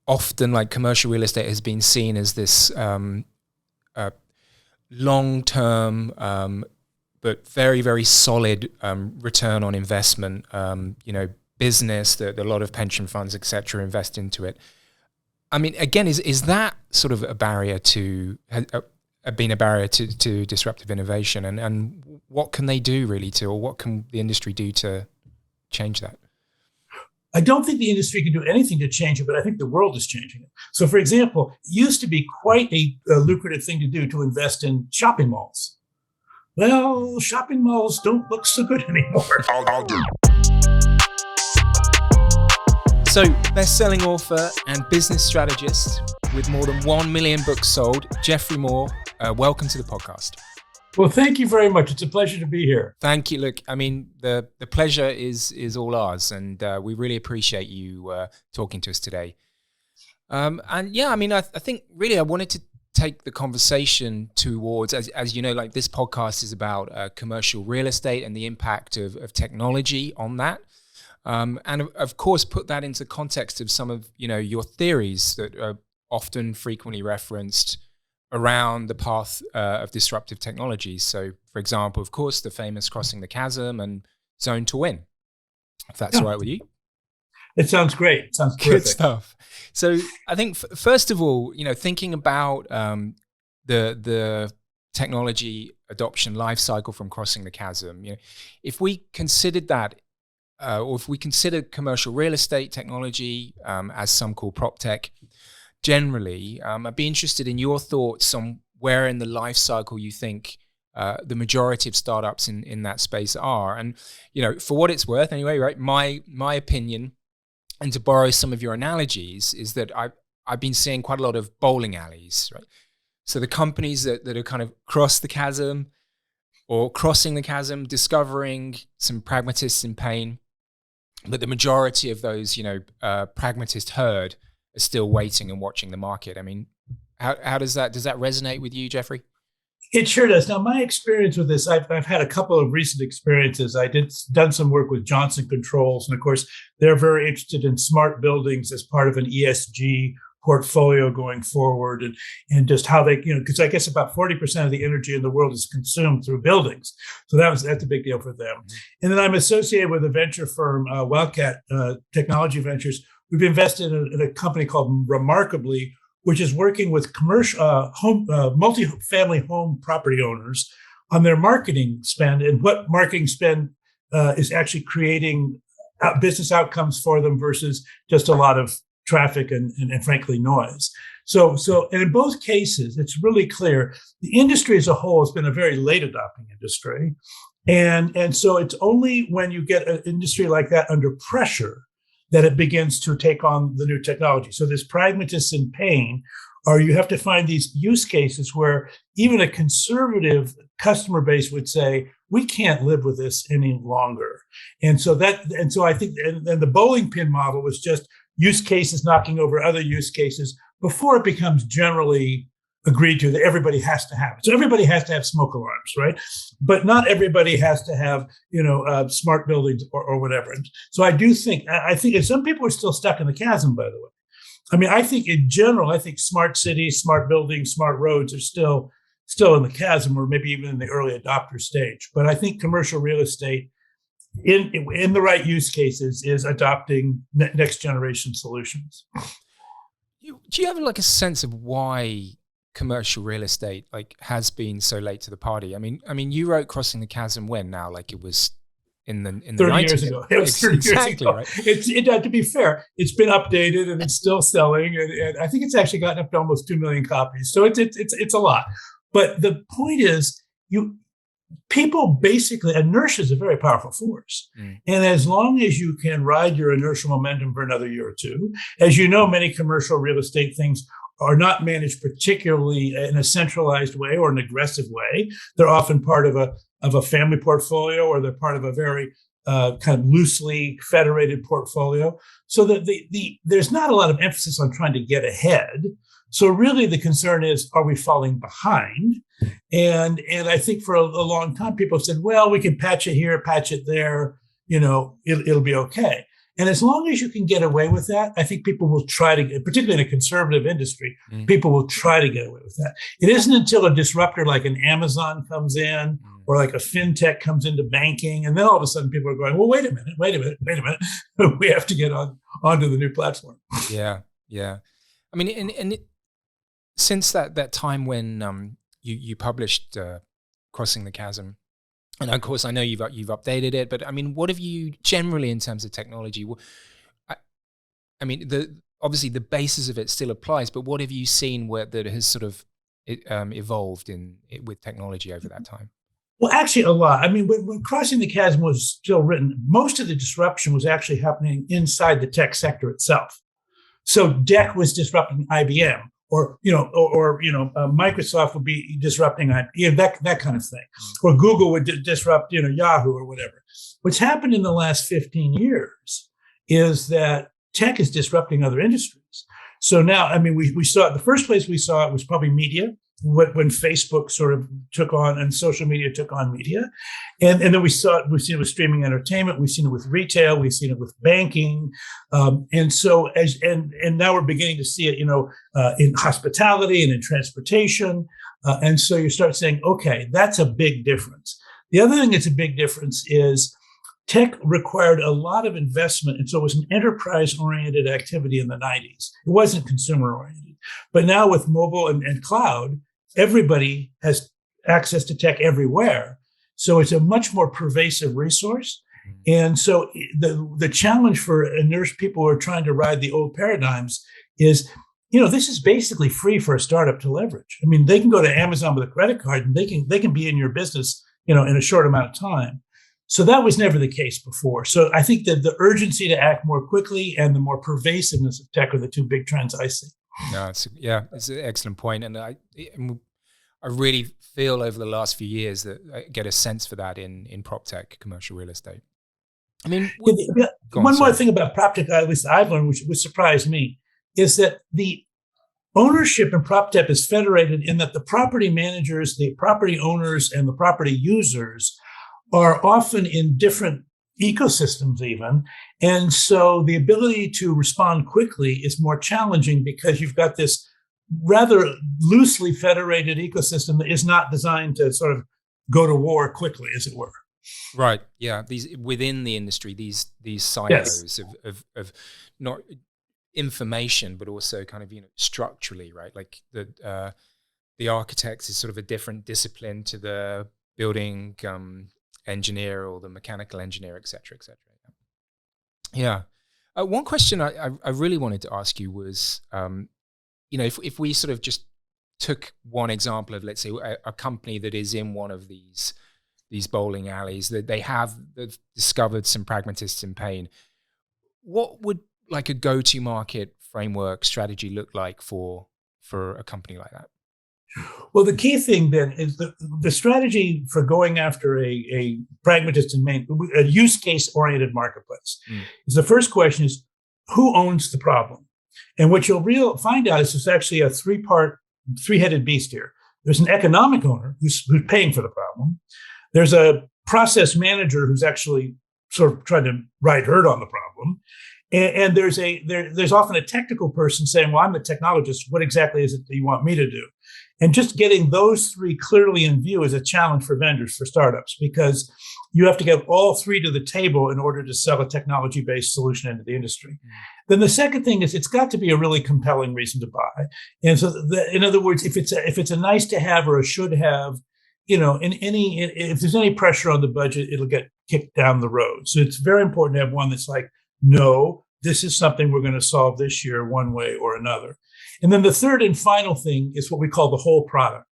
often like commercial real estate has been seen as this long-term but very, very solid return on investment, business that a lot of pension funds, et cetera, invest into it. I mean, again, is that sort of a barrier to, been a barrier to disruptive innovation? And what can they do really or what can the industry do to change that? I don't think the industry can do anything to change it, but I think the world is changing it. So, for example, it used to be quite a lucrative thing to do to invest in shopping malls. Well, shopping malls don't look so good anymore. So, best-selling author and business strategist with more than 1 million books sold, Geoffrey Moore, welcome to the podcast. Well, thank you very much. It's a pleasure to be here. Thank you. Look, I mean, the pleasure is all ours, and we really appreciate you talking to us today. And yeah, I mean, I think really I wanted to take the conversation towards, as you know, like this podcast is about commercial real estate and the impact of technology on that. And of course, put that into context of some of, your theories that are often frequently referenced around the path of disruptive technologies. So, for example, of course, the famous Crossing the Chasm and Zone to Win, if that's all right with you. It sounds great. It sounds terrific. Good stuff. So I think, first of all, thinking about the technology adoption life cycle from Crossing the Chasm, if we considered that, or if we consider commercial real estate technology, as some call PropTech, generally, I'd be interested in your thoughts on where in the life cycle you think the majority of startups in that space are. And, for what it's worth anyway, right, my opinion, and to borrow some of your analogies, is that I've been seeing quite a lot of bowling alleys, right? So the companies that are kind of crossing the chasm, discovering some pragmatists in pain, but the majority of those, pragmatist herd are still waiting and watching the market. I mean, how does that resonate with you, Geoffrey? It sure does. Now, my experience with this, I've had a couple of recent experiences. Done some work with Johnson Controls, and of course, they're very interested in smart buildings as part of an ESG portfolio going forward, and just how they, because I guess about 40% of the energy in the world is consumed through buildings. So that's a big deal for them. And then I'm associated with a venture firm, Wildcat Technology Ventures. We've invested in a company called Remarkably, which is working with commercial multi-family home property owners on their marketing spend, and what marketing spend is actually creating business outcomes for them versus just a lot of traffic and frankly noise. So and in both cases, it's really clear the industry as a whole has been a very late adopting industry, and so it's only when you get an industry like that under pressure that it begins to take on the new technology. So there's pragmatists in pain, or you have to find these use cases where even a conservative customer base would say, we can't live with this any longer. And so I think, and the bowling pin model was just use cases knocking over other use cases before it becomes generally agreed to that everybody has to have it. So everybody has to have smoke alarms, right? But not everybody has to have, smart buildings or whatever. And so I think some people are still stuck in the chasm, by the way. I mean, I think in general, smart cities, smart buildings, smart roads are still in the chasm, or maybe even in the early adopter stage. But I think commercial real estate in the right use cases is adopting next generation solutions. Do you have like a sense of why commercial real estate has been so late to the party? I mean, you wrote Crossing the Chasm when now? Like it was in the 30 years ago. It was 30 years ago. Right? To be fair, it's been updated and it's still selling, and I think it's actually gotten up to almost 2 million copies. So it's a lot. But the point is, people basically, inertia is a very powerful force. And as long as you can ride your inertial momentum for another year or two, as you know, many commercial real estate things are not managed particularly in a centralized way or an aggressive way. They're often part of a family portfolio, or they're part of a very kind of loosely federated portfolio. So that there's not a lot of emphasis on trying to get ahead. So really the concern is, are we falling behind? And I think for a long time, people have said, well, we can patch it here, patch it there, it'll be okay. And as long as you can get away with that, I think people will try to, particularly in a conservative industry, people will try to get away with that. It isn't until a disruptor like an Amazon comes in or like a fintech comes into banking, and then all of a sudden people are going, well, wait a minute. We have to get onto the new platform. Yeah. I mean, since that time when you published Crossing the Chasm, and of course I know you've updated it, but I mean, what have you generally in terms of technology? I mean, obviously the basis of it still applies, but what have you seen that has sort of evolved with technology over that time? Well, actually, a lot. I mean, when Crossing the Chasm was still written, most of the disruption was actually happening inside the tech sector itself. So DEC was disrupting IBM, or Microsoft would be disrupting that kind of thing, or Google would disrupt Yahoo or whatever. What's happened in the last 15 years is that tech is disrupting other industries. So now, I mean, we saw the first place we saw it was probably media, when Facebook sort of took on and social media took on media. And then we've seen it with streaming entertainment, we've seen it with retail, we've seen it with banking. And now we're beginning to see it, in hospitality and in transportation. And so you start saying, okay, that's a big difference. The other thing that's a big difference is tech required a lot of investment. And so it was an enterprise-oriented activity in the 90s. It wasn't consumer-oriented. But now with mobile and cloud, everybody has access to tech everywhere. So it's a much more pervasive resource. And so the challenge for people who are trying to ride the old paradigms is, this is basically free for a startup to leverage. I mean, they can go to Amazon with a credit card and they can be in your business, in a short amount of time. So that was never the case before. So I think that the urgency to act more quickly and the more pervasiveness of tech are the two big trends I see. No, it's an excellent point. And I really feel over the last few years that I get a sense for that in PropTech, commercial real estate. I mean, one more thing about PropTech, at least I've learned, which surprised me, is that the ownership in PropTech is federated in that the property managers, the property owners, and the property users are often in different ecosystems even. And so the ability to respond quickly is more challenging because you've got this rather loosely federated ecosystem that is not designed to sort of go to war quickly, as it were. Right. Yeah. These within the industry, these silos of not information, but also kind of structurally, right? Like the architects is sort of a different discipline to the building engineer or the mechanical engineer, et cetera, et cetera. Yeah. One question I really wanted to ask you was, if we sort of just took one example of, let's say, a company that is in one of these bowling alleys, that they've discovered some pragmatists in pain, what would like a go-to-market framework strategy look like for a company like that? Well, the key thing then is the strategy for going after a pragmatist and a use case oriented marketplace. Is the first question is, who owns the problem? And what you'll find out is it's actually a three-headed beast here. There's an economic owner who's paying for the problem. There's a process manager who's actually sort of trying to ride herd on the problem. And there's often a technical person saying, well, I'm the technologist. What exactly is it that you want me to do? And just getting those three clearly in view is a challenge for vendors, for startups, because you have to get all three to the table in order to sell a technology-based solution into the industry. Then the second thing is it's got to be a really compelling reason to buy. And so, in other words, if it's a nice to have or a should have, if there's any pressure on the budget, it'll get kicked down the road. So it's very important to have one that's like, no, this is something we're going to solve this year one way or another. And then the third and final thing is what we call the whole product,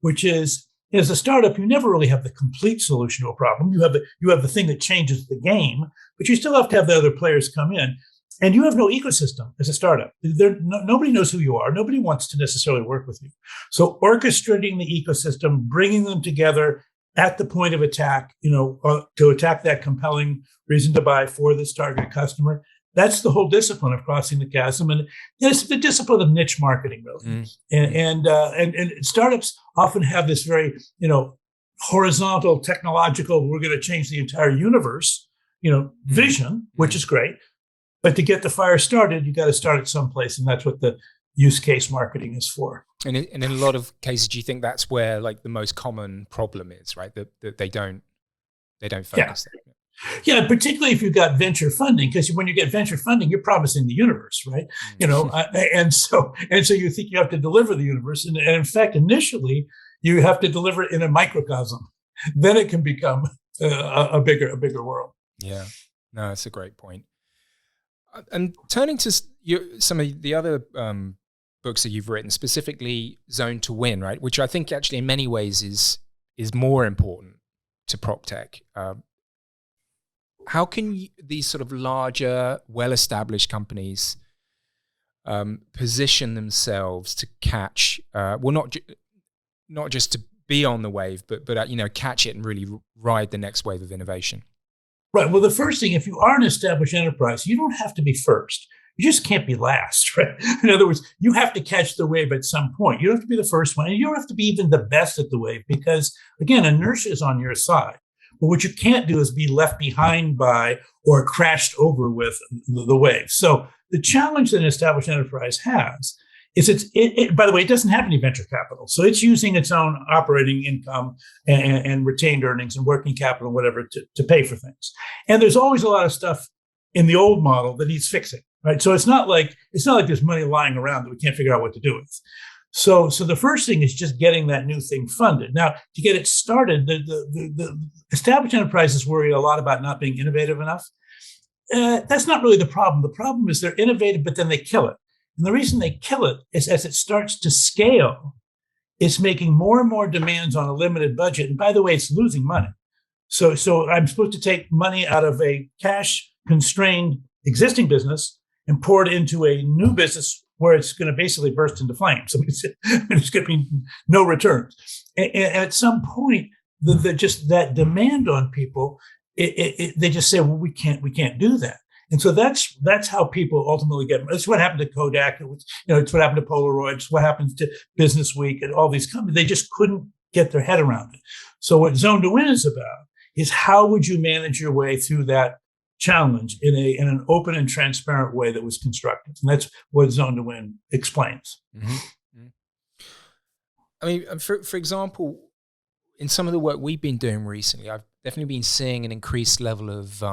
which is, as a startup, you never really have the complete solution to a problem. You have the thing that changes the game, but you still have to have the other players come in. And you have no ecosystem as a startup. Nobody knows who you are. Nobody wants to necessarily work with you. So orchestrating the ecosystem, bringing them together at the point of attack, to attack that compelling reason to buy for this target customer. That's the whole discipline of Crossing the Chasm, and it's the discipline of niche marketing, really. And startups often have this very, horizontal, technological. We're going to change the entire universe, vision, which is great. But to get the fire started, you got to start at someplace, and that's what the use case marketing is for. And in a lot of cases, do you think that's where like the most common problem is, right? That they don't focus there. Yeah, particularly if you've got venture funding, because when you get venture funding, you're promising the universe, right? And so you think you have to deliver the universe, and in fact, initially you have to deliver it in a microcosm. Then it can become a bigger world. Yeah, no, that's a great point. And turning to some of the other books that you've written, specifically Zone to Win, right? Which I think actually in many ways is more important to PropTech. How can these sort of larger, well-established companies position themselves to catch, not just to be on the wave, but catch it and really ride the next wave of innovation? Right. Well, the first thing, if you are an established enterprise, you don't have to be first. You just can't be last, right? In other words, you have to catch the wave at some point. You don't have to be the first one, and you don't have to be even the best at the wave because, again, inertia is on your side. But what you can't do is be left behind by or crashed over with the wave. So the challenge that an established enterprise has is by the way, it doesn't have any venture capital. So it's using its own operating income and retained earnings and working capital and whatever to pay for things. And there's always a lot of stuff in the old model that needs fixing, right? So it's not like there's money lying around that we can't figure out what to do with. So the first thing is just getting that new thing funded. Now, to get it started, the established enterprises worry a lot about not being innovative enough. That's not really the problem. The problem is they're innovative, but then they kill it. And the reason they kill it is as it starts to scale, it's making more and more demands on a limited budget. And by the way, it's losing money. So I'm supposed to take money out of a cash-constrained existing business and pour it into a new business where it's going to basically burst into flames. I mean, it's going to be no returns. And at some point, just that demand on people, they just say, well, we can't do that. And so that's how people ultimately get. It's what happened to Kodak. It's what happened to Polaroid. It's what happens to Business Week and all these companies. They just couldn't get their head around it. So what Zone to Win is about is how would you manage your way through that challenge in an open and transparent way that was constructive. And that's what Zone to Win explains. Mm-hmm. I mean, for example, in some of the work we've been doing recently, I've definitely been seeing an increased level of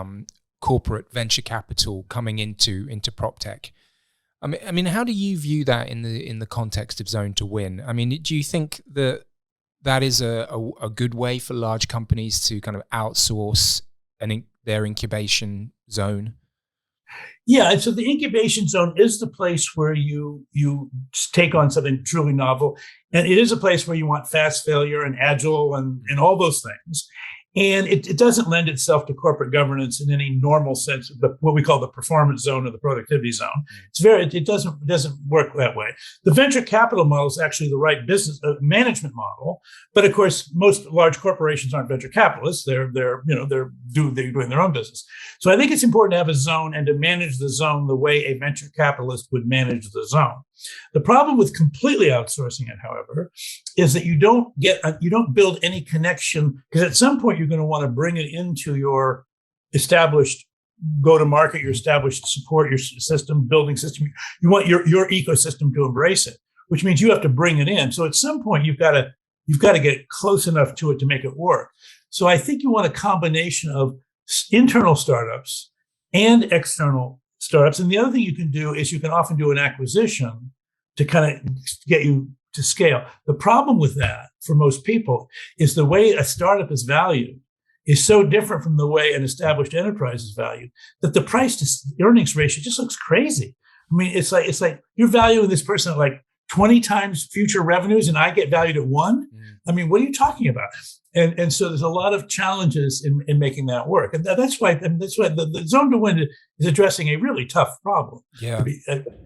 corporate venture capital coming into PropTech. I mean, how do you view that in the context of Zone to Win? I mean, do you think that is a good way for large companies to kind of outsource their incubation zone? Yeah, and so the incubation zone is the place where you take on something truly novel, and it is a place where you want fast failure and agile and all those things. And it doesn't lend itself to corporate governance in any normal sense, what we call the performance zone or the productivity zone. It doesn't work that way. The venture capital model is actually the right business management model, but of course, most large corporations aren't venture capitalists. They're doing their own business. So I think it's important to have a zone and to manage the zone the way a venture capitalist would manage the zone. The problem with completely outsourcing it, however, is that you don't build any connection, because at some point you're going to want to bring it into your established go-to-market, your established support, your system, building system. You want your ecosystem to embrace it, which means you have to bring it in. So at some point you've got to get close enough to it to make it work. So I think you want a combination of internal startups and external startups. And the other thing you can do is you can often do an acquisition to kind of get you to scale. The problem with that for most people is the way a startup is valued is so different from the way an established enterprise is valued that the price to earnings ratio just looks crazy. I mean, it's like you're valuing this person at like 20 times future revenues and I get valued at 1. I mean, what are you talking about? And so there's a lot of challenges in making that work. And that's why the Zone to Win is addressing a really tough problem. Yeah. To be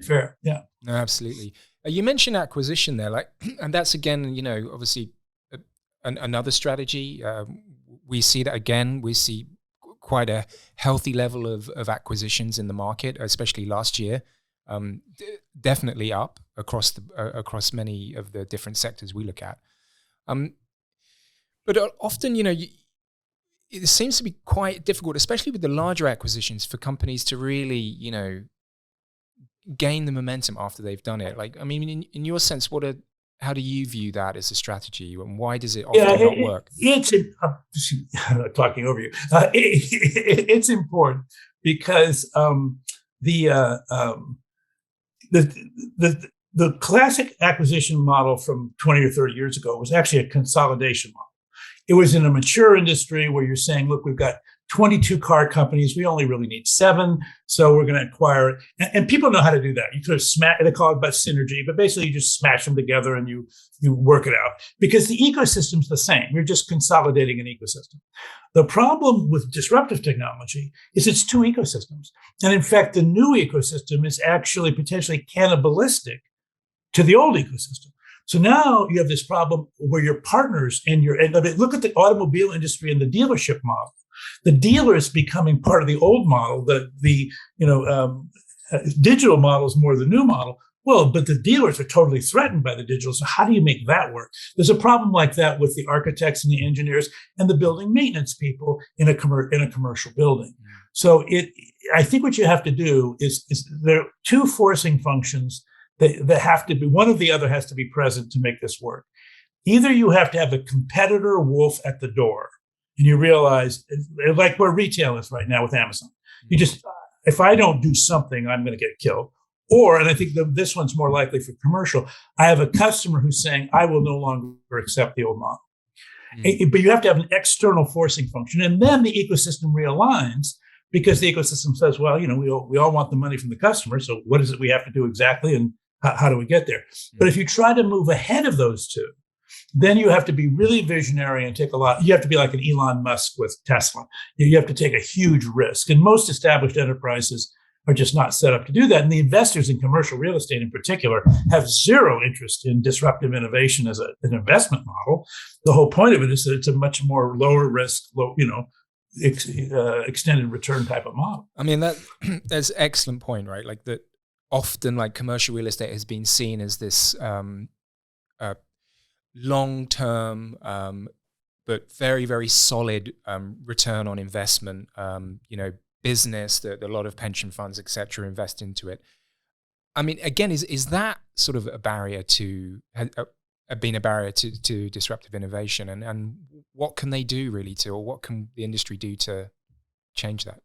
fair. Yeah. No, absolutely. You mentioned acquisition there, and that's again, obviously another strategy. We see that again. We see quite a healthy level of acquisitions in the market, especially last year. Definitely up across many of the different sectors we look at. But often, it seems to be quite difficult, especially with the larger acquisitions, for companies to really, gain the momentum after they've done it. Like, I mean, in your sense, how do you view that as a strategy, and why does it often not work? Talking over you. It's important because the classic acquisition model from 20 or 30 years ago was actually a consolidation model. It was in a mature industry where you're saying, look, we've got 22 car companies. We only really need 7. So we're going to acquire it. And people know how to do that. You sort of they call it about synergy, but basically you just smash them together and you work it out because the ecosystem's the same. You're just consolidating an ecosystem. The problem with disruptive technology is it's 2 ecosystems. And in fact, the new ecosystem is actually potentially cannibalistic to the old ecosystem. So now you have this problem where your partners and look at the automobile industry and the dealership model. The dealer is becoming part of the old model. The digital model is more the new model. Well, but the dealers are totally threatened by the digital. So how do you make that work? There's a problem like that with the architects and the engineers and the building maintenance people in a commercial building. So I think what you have to do is there are 2 forcing functions that have to be, one or the other has to be present to make this work. Either you have to have a competitor wolf at the door, and you realize, like where retail is right now with Amazon, if I don't do something, I'm going to get killed. Or, and I think this one's more likely for commercial, I have a customer who's saying, I will no longer accept the old model. But you have to have an external forcing function. And then the ecosystem realigns because the ecosystem says, well, we all want the money from the customer. So what is it we have to do exactly? And how do we get there? But if you try to move ahead of those 2, then you have to be really visionary and you have to be like an Elon Musk with Tesla. You have to take a huge risk. And most established enterprises are just not set up to do that. And the investors in commercial real estate in particular have zero interest in disruptive innovation as an investment model. The whole point of it is that it's a much more lower risk, extended return type of model. I mean, that's an excellent point, right? Like that often like commercial real estate has been seen as this long-term, but very, very solid return on investment, business that a lot of pension funds, et cetera, invest into it. I mean, again, is that sort of a barrier been a barrier to disruptive innovation? And what can they do really or what can the industry do to change that?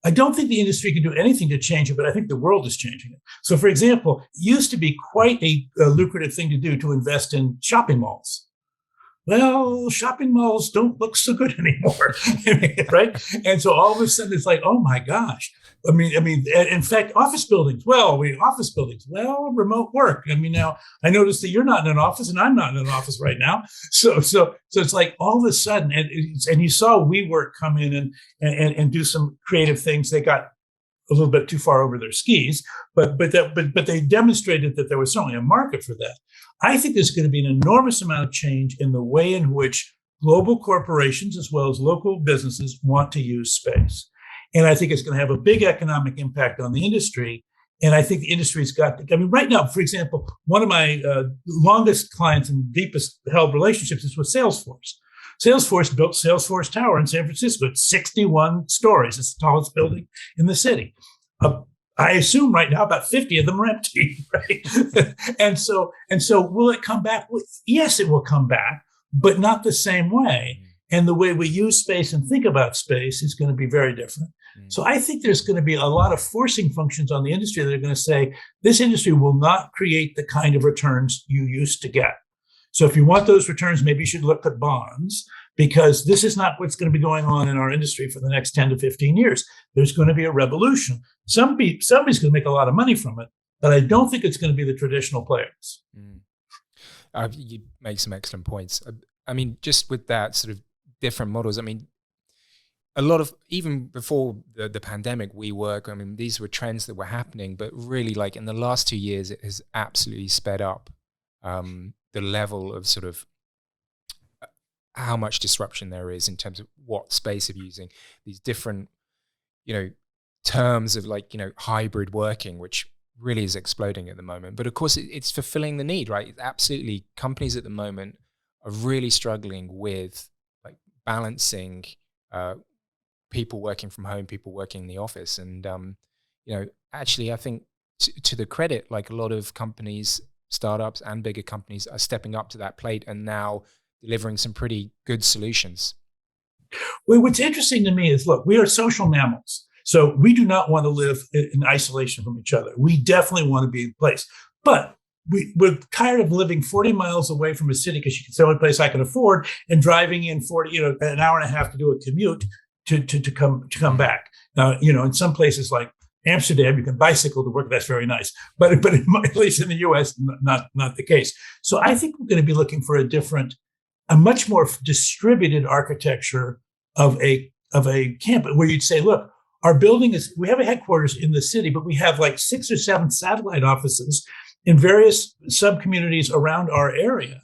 I don't think the industry can do anything to change it, but I think the world is changing it. So, for example, it used to be quite a lucrative thing to do to invest in shopping malls. Well, shopping malls don't look so good anymore, right? And so all of a sudden it's like, oh my gosh. I mean, in fact, office buildings. Well, remote work. I mean, now I noticed that you're not in an office and I'm not in an office right now. So it's like all of a sudden, and you saw WeWork come in and do some creative things. They got a little bit too far over their skis, but they demonstrated that there was certainly a market for that. I think there's going to be an enormous amount of change in the way in which global corporations as well as local businesses want to use space. And I think it's going to have a big economic impact on the industry. And I think the industry's right now, for example, one of my longest clients and deepest held relationships is with Salesforce. Salesforce built Salesforce Tower in San Francisco. It's 61 stories. It's the tallest building in the city. I assume right now about 50 of them are empty, right? and so will it come back? Well, yes, it will come back, but not the same way. And the way we use space and think about space is going to be very different. So I think there's going to be a lot of forcing functions on the industry that are going to say, this industry will not create the kind of returns you used to get. So if you want those returns, maybe you should look at bonds, because this is not what's going to be going on in our industry for the next 10 to 15 years. There's going to be a revolution. Somebody's going to make a lot of money from it, but I don't think it's going to be the traditional players. You make some excellent points. I mean, just with that sort of different models, I mean, a lot of, even before the pandemic, WeWork, I mean, these were trends that were happening, but really like in the last 2 years, it has absolutely sped up the level of sort of how much disruption there is in terms of what space of using these different, terms of like, hybrid working, which really is exploding at the moment. But of course, it's fulfilling the need, right? Absolutely. Companies at the moment are really struggling with like balancing people working from home, people working in the office. And, actually, I think to the credit, like a lot of companies, startups and bigger companies are stepping up to that plate and now delivering some pretty good solutions. Well, what's interesting to me is, look, we are social mammals. So we do not want to live in isolation from each other. We definitely want to be in place. But we're tired of living 40 miles away from a city because it's the only place I can afford, and driving in 40, an hour and a half to do a commute to come back. Now, in some places like Amsterdam, you can bicycle to work. That's very nice. But at least in the US, not the case. So I think we're going to be looking for a much more distributed architecture of a campus, where you'd say, look, our building we have a headquarters in the city, but we have like 6 or 7 satellite offices in various sub-communities around our area.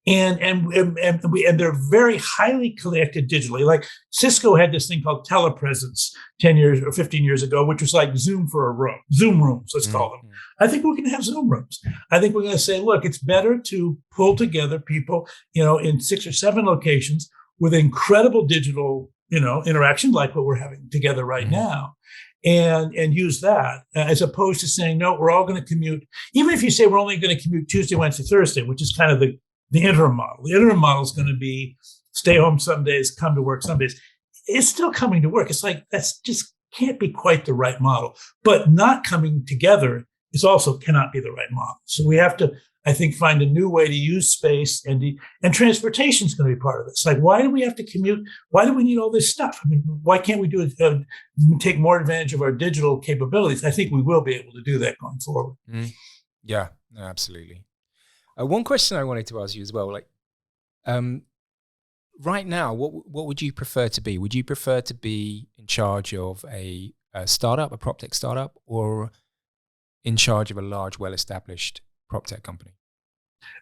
And they're very highly connected digitally. Like Cisco had this thing called telepresence 10 years or 15 years ago, which was like Zoom for a room, Zoom rooms, let's call them. I think we're going to have Zoom rooms. I think we're going to say, look, it's better to pull together people, in 6 or 7 locations with incredible digital, interaction, like what we're having together right now. And use that as opposed to saying, no, we're all going to commute. Even if you say we're only going to commute Tuesday, Wednesday, Thursday, which is kind of the interim model. The interim model is going to be stay home some days, come to work some days. It's still coming to work. It's like, that's just can't be quite the right model. But not coming together is also cannot be the right model. So we have to, I think, find a new way to use space, and transportation is going to be part of this. Like, why do we have to commute? Why do we need all this stuff? I mean, why can't we take more advantage of our digital capabilities? I think we will be able to do that going forward. Yeah, no, absolutely. One question I wanted to ask you as well, like, right now, what would you prefer to be? Would you prefer to be in charge of a startup, a PropTech startup, or in charge of a large, well-established PropTech company?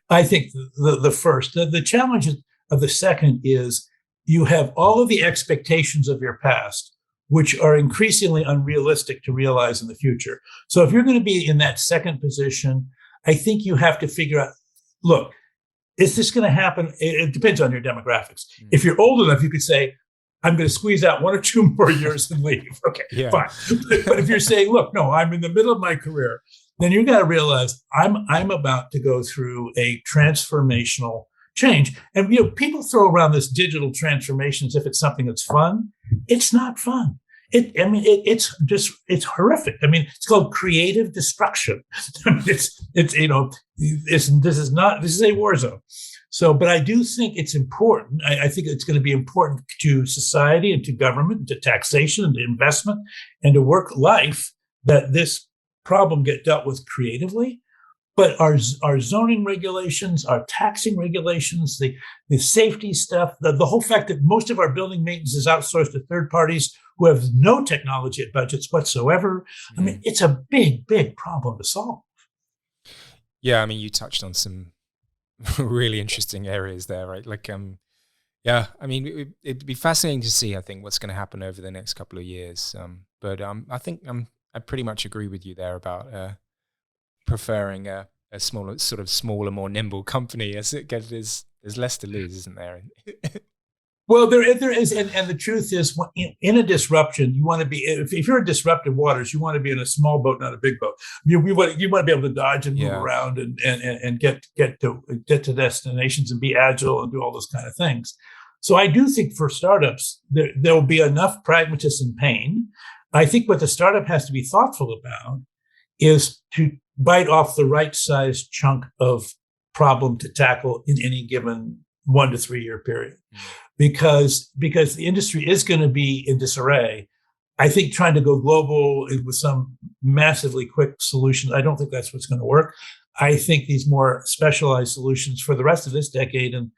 I think the first. The challenge of the second is you have all of the expectations of your past, which are increasingly unrealistic to realize in the future. So if you're going to be in that second position, I think you have to figure out, look, is this going to happen? It depends on your demographics. If you're old enough, you could say, I'm going to squeeze out 1 or 2 more years and leave. Okay, fine. But if you're saying, look, no, I'm in the middle of my career, then you got to realize I'm about to go through a transformational change. And people throw around this digital transformation as if it's something that's fun. It's not fun. It's horrific. I mean, it's called creative destruction. This is a war zone. So, but I do think it's important. I think it's going to be important to society and to government, and to taxation and to investment and to work life, that this problem get dealt with creatively. But our zoning regulations, our taxing regulations, the safety stuff, the whole fact that most of our building maintenance is outsourced to third parties who have no technology at budgets whatsoever. I mean, it's a big, big problem to solve. Yeah, I mean, you touched on some really interesting areas there, right? Like, yeah, I mean, it'd be fascinating to see, I think, what's going to happen over the next couple of years. But I think I pretty much agree with you there about preferring a smaller, more nimble company, as it gets, there's less to lose, isn't there? Well, there is, and the truth is, in a disruption, you want to be. If you're in disruptive waters, you want to be in a small boat, not a big boat. You want to be able to dodge and move around and get to destinations and be agile and do all those kind of things. So I do think for startups, there will be enough pragmatism and pain. I think what the startup has to be thoughtful about is to bite off the right size chunk of problem to tackle in any given 1 to 3 year period. Because the industry is going to be in disarray. I think trying to go global with some massively quick solutions, I don't think that's what's going to work. I think these more specialized solutions for the rest of this decade, and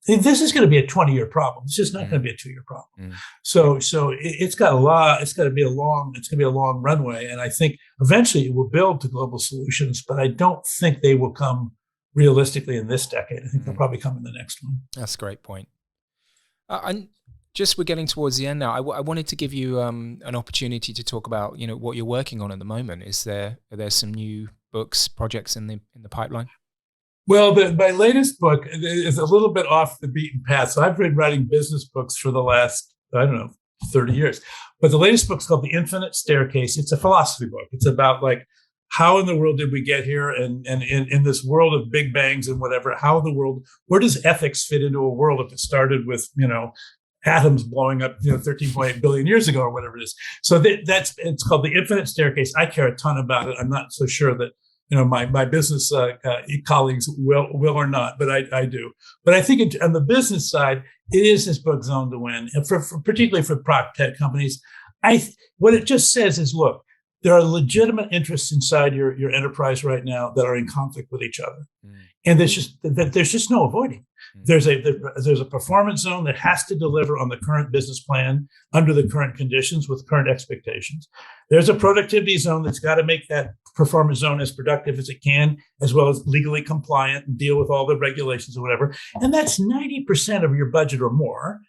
this is going to be a 20-year problem. It's just not going to be a 2-year problem. So it's got a lot. It's going to be a long runway, and I think eventually it will build to global solutions. But I don't think they will come realistically in this decade. I think they'll probably come in the next one. That's a great point. And just we're getting towards the end now. I wanted to give you an opportunity to talk about what you're working on at the moment. Are there some new books, projects in the pipeline? Well, my latest book is a little bit off the beaten path. So I've been writing business books for the last, I don't know, 30 years. But the latest book's called The Infinite Staircase. It's a philosophy book. It's about like, how in the world did we get here? And in this world of big bangs and whatever, where does ethics fit into a world if it started with, atoms blowing up, 13.8 billion years ago or whatever it is. So it's called The Infinite Staircase. I care a ton about it. I'm not so sure that my business colleagues will or not, but I do. But I think on the business side, it is this book's zone to win, and particularly for PropTech companies. What it just says is, look, there are legitimate interests inside your enterprise right now that are in conflict with each other, and there's just no avoiding. There's a performance zone that has to deliver on the current business plan under the current conditions with current expectations. There's a productivity zone that's got to make that performance zone as productive as it can, as well as legally compliant and deal with all the regulations or whatever. And that's 90% of your budget or more.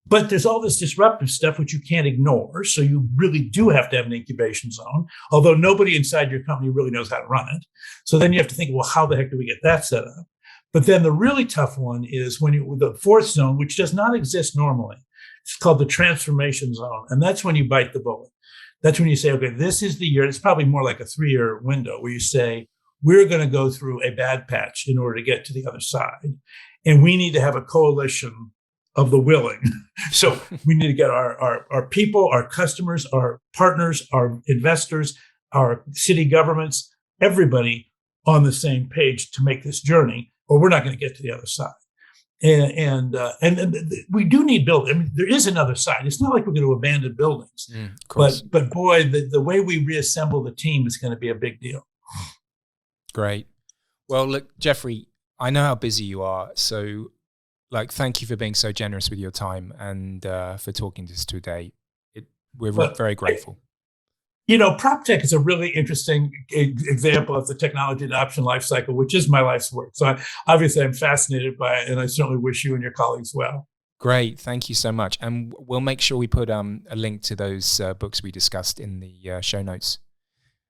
But there's all this disruptive stuff which you can't ignore. So you really do have to have an incubation zone, although nobody inside your company really knows how to run it. So then you have to think, well, how the heck do we get that set up? But then the really tough one is the fourth zone, which does not exist normally. It's called the transformation zone. And that's when you bite the bullet. That's when you say, okay, this is the year. It's probably more like a 3-year window where you say, we're going to go through a bad patch in order to get to the other side. And we need to have a coalition of the willing. So we need to get our people, our customers, our partners, our investors, our city governments, everybody on the same page to make this journey, or we're not going to get to the other side. And we do need buildings. I mean, there is another side. It's not like we're going to abandon buildings, but boy, the way we reassemble the team is going to be a big deal. Great. Well, look, Geoffrey, I know how busy you are, so thank you for being so generous with your time and for talking to us today. We're very grateful. PropTech is a really interesting example of the technology adoption lifecycle, which is my life's work. So obviously I'm fascinated by it, and I certainly wish you and your colleagues well. Great. Thank you so much. And we'll make sure we put a link to those books we discussed in the show notes.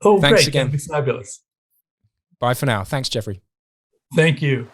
Oh, thanks great. Again. That'd be fabulous. Bye for now. Thanks, Geoffrey. Thank you.